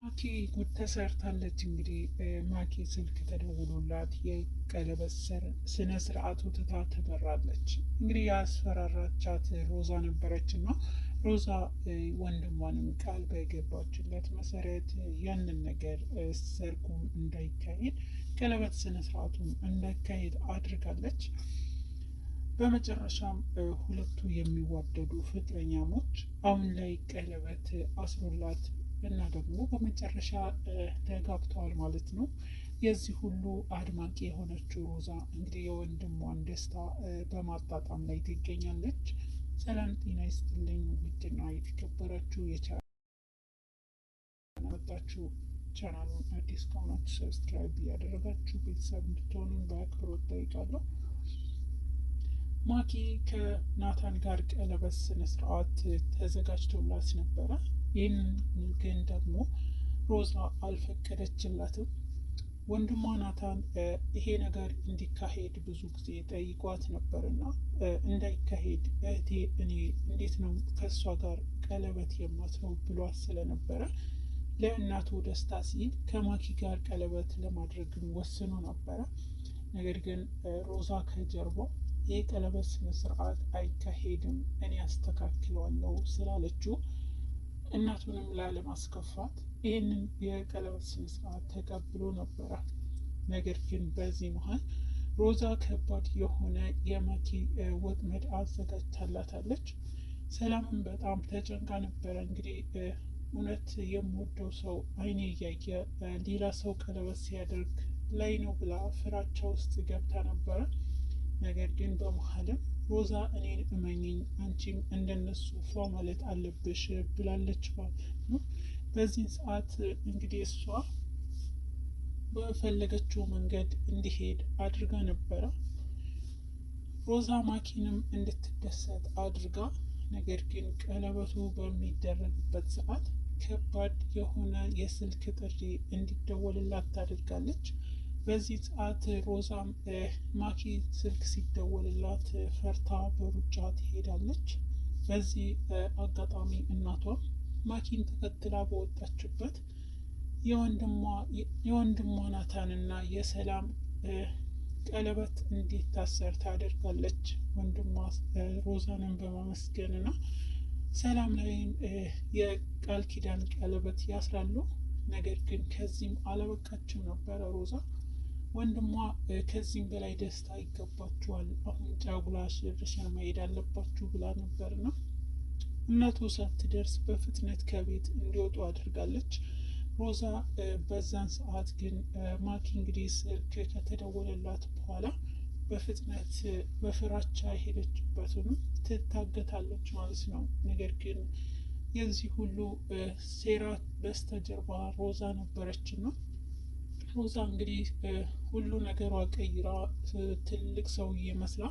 ማኪ ጉድ ተሰርታለች። እንግዲህ ማኪ ስልክ ተደውሎላት የቀለበት ስነ ስርዓቱ ትታ ትበራለች። እንግዲህ ያስፈራራቻት ሮዛ ነበረች እና ሮዛ ወንድሟንም ቃል በገባችለት መሰረት ያንን ነገር ሰርጉም እንዳይካሄድ ቀለበት ስነ ስርዓቱም እንዳይካሄድ አድርጋለች። በመጨረሻም ሁለቱ የሚዋደዱ ፍቅረኛሞች አሁን ላይ ቀለበት አስሮላት እና ደግሞ በመጨረሻ ተጋብተዋል ማለት ነው። የዚህ ሁሉ አድማቂ የሆነችው ሮዛ እንግዲህ የወንድሟን ደስታ በማጣጣም ላይ ትገኛለች። ሰላም ጤና ይስጥልኝ ውድና የተከበራችሁ የቻናላችሁ ቻናሉን አዲስ ከሆናችሁ ሰብስክራይብ እያደረጋችሁ ቤተሰብ እንድትሆኑ በአክብሮት ጠይቃለሁ። ማኪ ከናታን ጋር ቀለበት ስነ ስርዓት ተዘጋጅቶላት ነበረ። ይህን ግን ደግሞ ሮዛ አልፈቀደችላትም። ወንድሟ ናታን ይሄ ነገር እንዲካሄድ ብዙ ጊዜ ጠይቋት ነበርና እንዳይካሄድ እህቴ እኔ እንዴት ነው ከእሷ ጋር ቀለበት የማስረው ብሏት ስለነበረ ለእናቱ ደስታ ሲል ከማኪ ጋር ቀለበት ለማድረግም ወስኖ ነበረ። ነገር ግን ሮዛ ከጀርባ ይህ ቀለበት ስነ ስርዓት አይካሄድም እኔ አስተካክለዋለሁ ስላለችው እናቱንም ላለማስከፋት ይህንን የቀለበት ስነ ስርዓት ተቀብሎ ነበረ። ነገር ግን በዚህ መሀል ሮዛ ከባድ የሆነ የማኪ ወጥመድ አዘጋጅታላታለች። ሰላምን በጣም ተጨንቃ ነበረ። እንግዲህ እውነት የምወደው ሰው አይኔ እያየ ሌላ ሰው ቀለበት ሲያደርግ ላይ ነው ብላ ፍራቻ ውስጥ ገብታ ነበረ። ነገር ግን በመሀልም ሮዛ እኔን እመኝኝ አንቺም እንደነሱ ፏ ማለት አለብሽ ብላለች ማለት ነው። በዚህን ሰዓት እንግዲህ እሷ በፈለገችው መንገድ እንዲሄድ አድርጋ ነበረ። ሮዛ ማኪንም እንድትደሰት አድርጋ፣ ነገር ግን ቀለበቱ በሚደረግበት ሰዓት ከባድ የሆነ የስልክ ጥሪ እንዲደወልላት ታደርጋለች። በዚህ ሰዓት ሮዛም ማኪ ስልክ ሲደወልላት ፈርታ በሩጫ ትሄዳለች። በዚህ አጋጣሚ እናቷም ማኪን ተከትላ በወጣችበት የወንድሟ ናታንና የሰላም ቀለበት እንዲታሰር ታደርጋለች። ወንድሟ ሮዛንን በማመስገንና ሰላም ላይም የቃል ኪዳን ቀለበት ያስራሉ። ነገር ግን ከዚህም አላበቃችም ነበረ ሮዛ ወንድሟ ከዚህም በላይ ደስታ ይገባችኋል፣ አሁን ጫጉላ ሽርሽር መሄድ አለባችሁ ብላ ነበርና እናቱ ሳትደርስ በፍጥነት ከቤት እንዲወጡ አድርጋለች። ሮዛ በዛን ሰዓት ግን ማኪ እንግዲህ ስልክ ከተደወለላት በኋላ በፍጥነት በፍራቻ ሄደችበትንም ትታገታለች ማለት ነው። ነገር ግን የዚህ ሁሉ ሴራ በስተጀርባ ሮዛ ነበረችና ሮዛ እንግዲህ ሁሉ ነገሯ ቀይራ ትልቅ ሰውዬ መስላ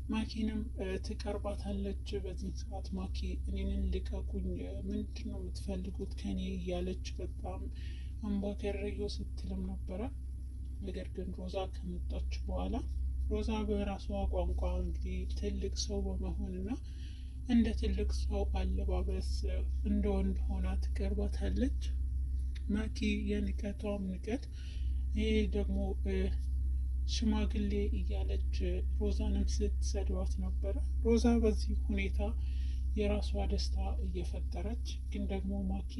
ማኪንም ትቀርባታለች። በዚህ ሰዓት ማኪ እኔንን ልቀቁኝ፣ ምንድን ነው የምትፈልጉት ከኔ እያለች በጣም አምባከረዮ ስትልም ነበረ። ነገር ግን ሮዛ ከመጣች በኋላ ሮዛ በራሷ ቋንቋ እንግዲህ ትልቅ ሰው በመሆንና እንደ ትልቅ ሰው አለባበስ እንደ ወንድ ሆና ትቀርባታለች። ማኪ የንቀቷም ንቀት ይሄ ደግሞ ሽማግሌ እያለች ሮዛንም ስትሰድባት ነበረ። ሮዛ በዚህ ሁኔታ የራሷ ደስታ እየፈጠረች ግን ደግሞ ማኪ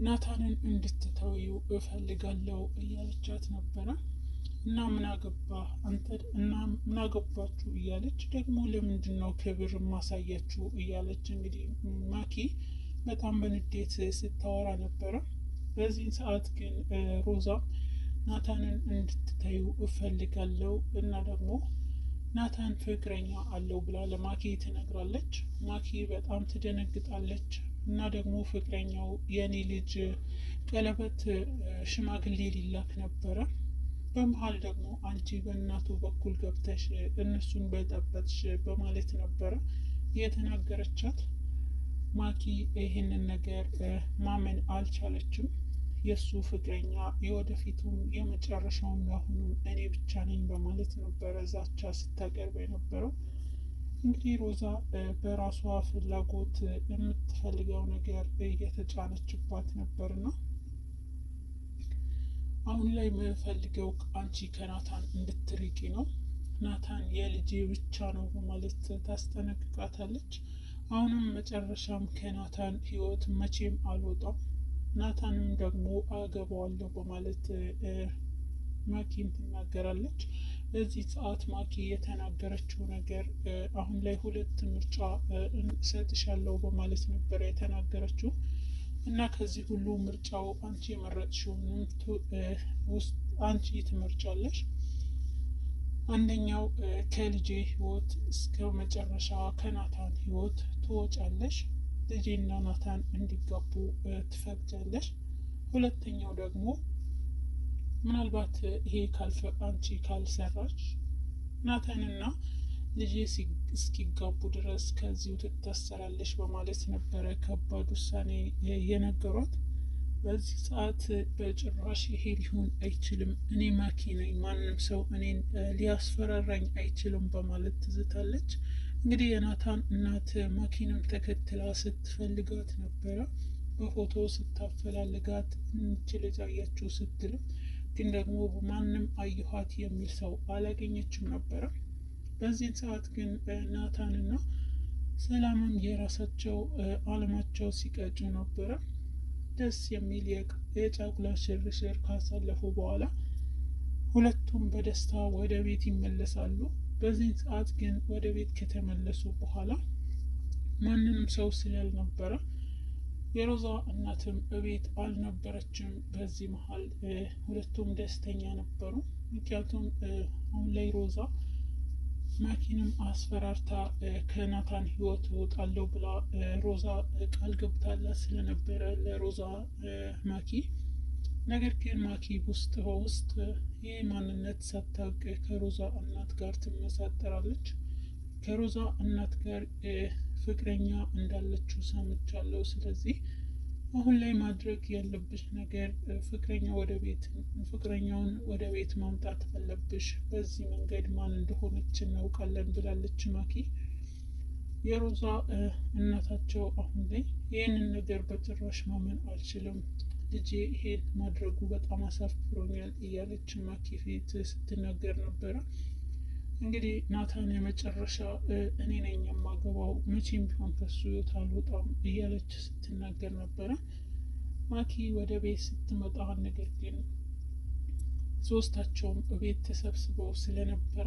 ናታንን እንድትተውዩ እፈልጋለሁ እያለቻት ነበረ። እና ምን አገባ አንተ እና ምን አገባችሁ እያለች ደግሞ ለምንድን ነው ክብር ማሳያችሁ እያለች እንግዲህ ማኪ በጣም በንዴት ስታወራ ነበረ። በዚህ ሰዓት ግን ሮዛ ናታንን እንድትተዩ እፈልጋለሁ እና ደግሞ ናታን ፍቅረኛ አለው ብላ ለማኪ ትነግራለች። ማኪ በጣም ትደነግጣለች እና ደግሞ ፍቅረኛው የኔ ልጅ ቀለበት ሽማግሌ ሊላክ ነበረ፣ በመሀል ደግሞ አንቺ በእናቱ በኩል ገብተሽ እነሱን በጠበጥሽ በማለት ነበረ የተናገረቻት። ማኪ ይህንን ነገር ማመን አልቻለችም። የእሱ ፍቅረኛ የወደፊቱም የመጨረሻውም ያሁኑም እኔ ብቻ ነኝ በማለት ነበረ ዛቻ ስታቀርብ የነበረው። እንግዲህ ሮዛ በራሷ ፍላጎት የምትፈልገው ነገር እየተጫነችባት ነበርና አሁን ላይ የምፈልገው አንቺ ከናታን እንድትርቂ ነው። ናታን የልጄ ብቻ ነው በማለት ታስጠነቅቃታለች። አሁንም መጨረሻም ከናታን ህይወት መቼም አልወጣም፣ ናታንም ደግሞ አገባዋለሁ በማለት ማኪን ትናገራለች። በዚህ ሰዓት ማኪ የተናገረችው ነገር አሁን ላይ ሁለት ምርጫ እሰጥሻለሁ በማለት ነበረ የተናገረችው እና ከዚህ ሁሉ ምርጫው አንቺ የመረጥሽውን ውስጥ አንቺ ትመርጫለሽ። አንደኛው ከልጄ ህይወት እስከ መጨረሻ ከናታን ህይወት ትወጫለሽ፣ ልጄና ናታን እንዲጋቡ ትፈቅጃለሽ። ሁለተኛው ደግሞ ምናልባት ይሄ አንቺ ካልሰራች ናታንና ልጄ እስኪጋቡ ድረስ ከዚሁ ትታሰራለሽ በማለት ነበረ ከባድ ውሳኔ የነገሯት። በዚህ ሰዓት በጭራሽ ይሄ ሊሆን አይችልም፣ እኔ ማኪ ነኝ፣ ማንም ሰው እኔን ሊያስፈራራኝ አይችልም በማለት ትዝታለች። እንግዲህ የናታን እናት ማኪንም ተከትላ ስትፈልጋት ነበረ። በፎቶ ስታፈላልጋት ልጅ አያችሁ ስትልም ግን ደግሞ ማንም አየኋት የሚል ሰው አላገኘችም ነበረ። በዚህን ሰዓት ግን ናታንና ሰላምም የራሳቸው አለማቸው ሲቀጩ ነበረ። ደስ የሚል የጫጉላ ሽርሽር ካሳለፉ በኋላ ሁለቱም በደስታ ወደ ቤት ይመለሳሉ። በዚህን ሰዓት ግን ወደ ቤት ከተመለሱ በኋላ ማንንም ሰው ስላልነበረ የሮዛ እናትም እቤት አልነበረችም። በዚህ መሀል ሁለቱም ደስተኛ ነበሩ። ምክንያቱም አሁን ላይ ሮዛ ማኪንም አስፈራርታ ከናታን ህይወት እወጣለሁ ብላ ሮዛ ቃል ገብታላት ስለነበረ ለሮዛ ማኪ። ነገር ግን ማኪ ውስጥ በውስጥ ይህ ማንነት ሳታውቅ ከሮዛ እናት ጋር ትመሳጠራለች። ከሮዛ እናት ጋር ፍቅረኛ እንዳለችው ሰምቻለሁ። ስለዚህ አሁን ላይ ማድረግ ያለብሽ ነገር ፍቅረኛውን ወደ ቤት ማምጣት አለብሽ፣ በዚህ መንገድ ማን እንደሆነች እናውቃለን ብላለች ማኪ። የሮዛ እናታቸው አሁን ላይ ይህንን ነገር በጭራሽ ማመን አልችልም፣ ልጄ ይሄን ማድረጉ በጣም አሳፍሮኛል እያለች ማኪ ፊት ስትናገር ነበረ። እንግዲህ ናታን የመጨረሻ እኔ ነኝ የማገባው፣ መቼም ቢሆን ከሱ ህይወት አልወጣም እያለች ስትናገር ነበረ። ማኪ ወደ ቤት ስትመጣ ነገር ግን ሶስታቸውም ቤት ተሰብስበው ስለነበረ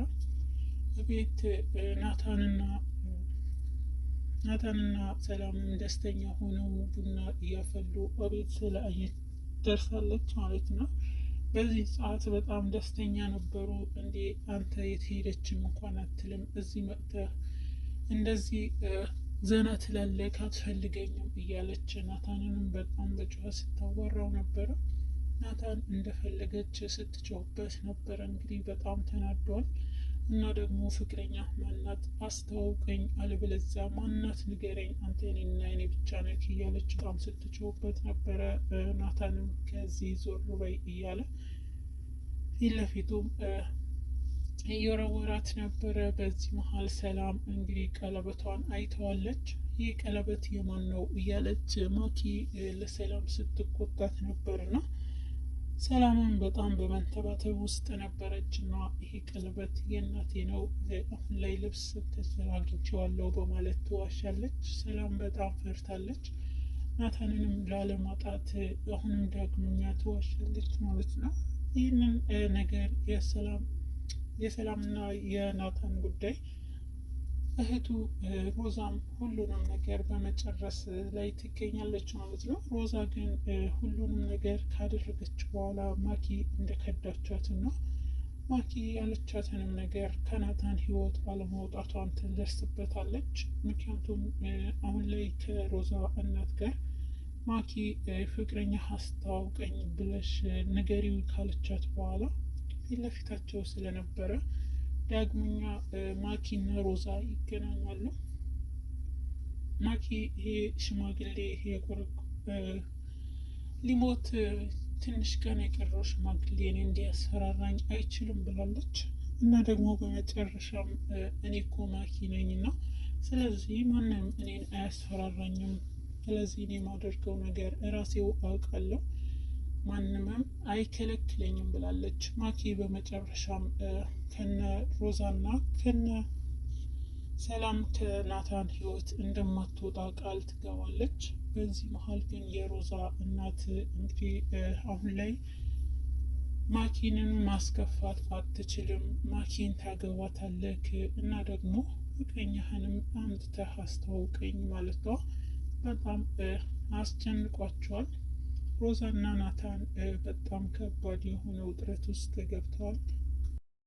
ቤት ናታንና ሰላምም ደስተኛ ሆነው ቡና እያፈሉ ቤት ስለአየች ደርሳለች ማለት ነው። በዚህ ሰዓት በጣም ደስተኛ ነበሩ። እንዴ አንተ የት ሄደችም እንኳን አትልም፣ እዚህ መጥተህ እንደዚህ ዘና ትላለህ፣ አትፈልገኝም እያለች ናታንንም በጣም በጩኸት ስታዋራው ነበረ። ናታን እንደፈለገች ስትጮህበት ነበረ። እንግዲህ በጣም ተናዷል እና ደግሞ ፍቅረኛ ማናት አስተዋውቀኝ፣ አለበለዚያ ማናት ንገረኝ፣ አንተ እኔና እኔ ብቻ ነህ እያለች በጣም ስትጮህበት ነበረ። ናታንም ከዚህ ዞር በይ እያለ ፊት ለፊቱም እየወረወራት ነበረ። በዚህ መሀል ሰላም እንግዲህ ቀለበቷን አይተዋለች። ይህ ቀለበት የማን ነው እያለች ማኪ ለሰላም ስትቆጣት ነበርና ሰላምም በጣም በመንተባተብ ውስጥ ነበረች እና ይሄ ቀለበት የእናቴ ነው፣ አሁን ላይ ልብስ ስትስል አግኝቼዋለሁ በማለት ትዋሻለች። ሰላም በጣም ፈርታለች። ናታንንም ላለማጣት አሁንም ዳግመኛ ትዋሻለች ማለት ነው። ይህንን ነገር የሰላምና የናታን ጉዳይ እህቱ ሮዛም ሁሉንም ነገር በመጨረስ ላይ ትገኛለች ማለት ነው። ሮዛ ግን ሁሉንም ነገር ካደረገች በኋላ ማኪ እንደከዳቻትና ማኪ ያለቻትንም ነገር ከናታን ህይወት አለመውጣቷን ትደርስበታለች። ምክንያቱም አሁን ላይ ከሮዛ እናት ጋር ማኪ ፍቅረኛ አስተዋውቀኝ ብለሽ ንገሪው ካለቻት በኋላ ፊት ለፊታቸው ስለነበረ ዳግመኛ ማኪ እና ሮዛ ይገናኛሉ። ማኪ ይሄ ሽማግሌ ሊሞት ትንሽ ቀን የቀረው ሽማግሌ እኔ እንዲያስፈራራኝ አይችልም ብላለች። እና ደግሞ በመጨረሻም እኔ እኮ ማኪ ነኝና ስለዚህ ማንም እኔን አያስፈራራኝም። ስለዚህ እኔ የማደርገው ነገር እራሴው አውቃለሁ፣ ማንምም አይከለክለኝም ብላለች ማኪ። በመጨረሻም ከነ ሮዛና ከነ ሰላም ከናታን ህይወት እንደማትወጣ ቃል ትገባለች። በዚህ መሀል ግን የሮዛ እናት እንግዲህ አሁን ላይ ማኪንን ማስከፋት አትችልም። ማኪን ታገባታለክ እና ደግሞ ፍቅረኛህንም አምጥተህ አስተዋውቀኝ ማለቷ በጣም አስጨንቋቸዋል። ሮዛና ናታን በጣም ከባድ የሆነ ውጥረት ውስጥ ገብተዋል።